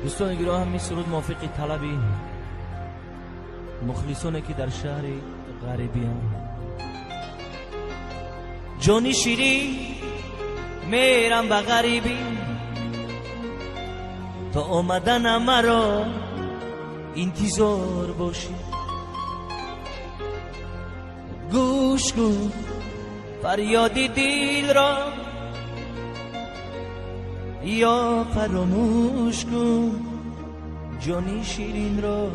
دوستان گرامی، سرود موافق طلبی مخلصانی که در شهر غریبی هم جانی شیری میرم به غریبی تا آمدن مرا انتظار باشی. گوش کن فریاد دل را یا فراموش کن جانی شیرین را.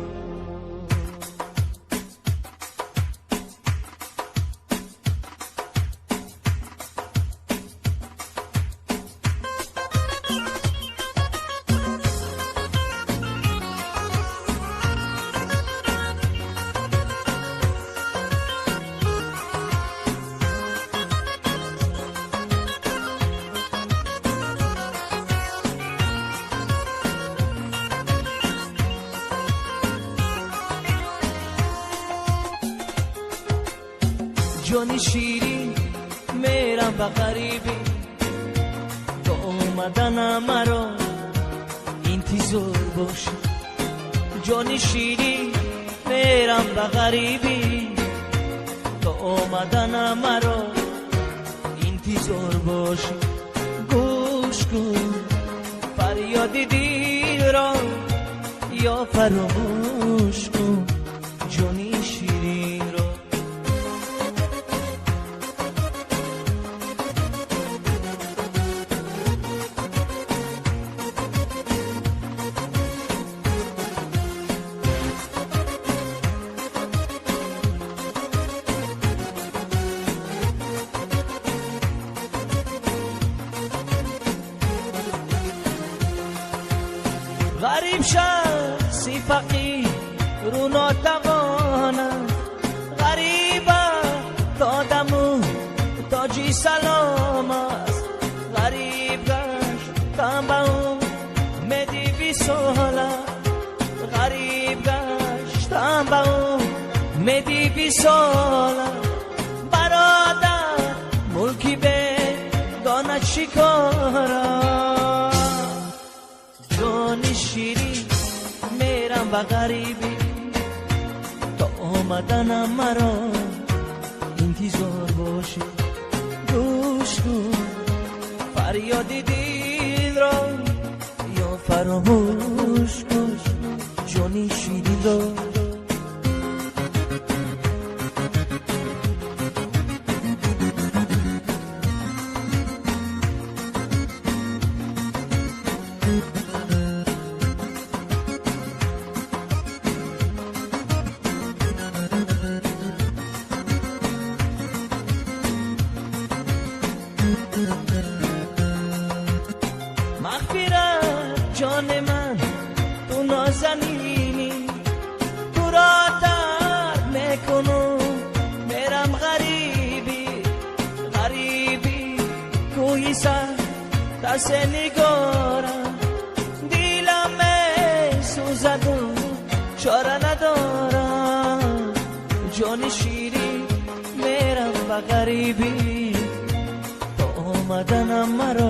جانی شیرین میرم به غریبی تا آمدن مرا انتظار باشی. جانی شیرین میرم به غریبی تا آمدن مرا انتظار باشی. گوش کن فریاد دل را یا فراموش کن جانی شیرین را. غریب شخصی فقیر رو ناتوانم، غریب تا دمو تاجی سلام است، غریب گشتم با اون مدی بی ساله، غریب گشتم با اون مدی بی ساله. برادر ملکی به دانت شکارم. جانی شیرین میرم به غریبی تا آمدن مرا انتظار باشی. گوش کن فریاد دل را یا فراموش کن جانی شیرین را. مغفرت جان من تو نازنینی، تو را ترک میکنم میرم غریبی، غریبی کوی سر دست نگارم، دیلم میسوزد و چاره ندارم. جان شیرین میرم به غریبی تا آمدنم مرا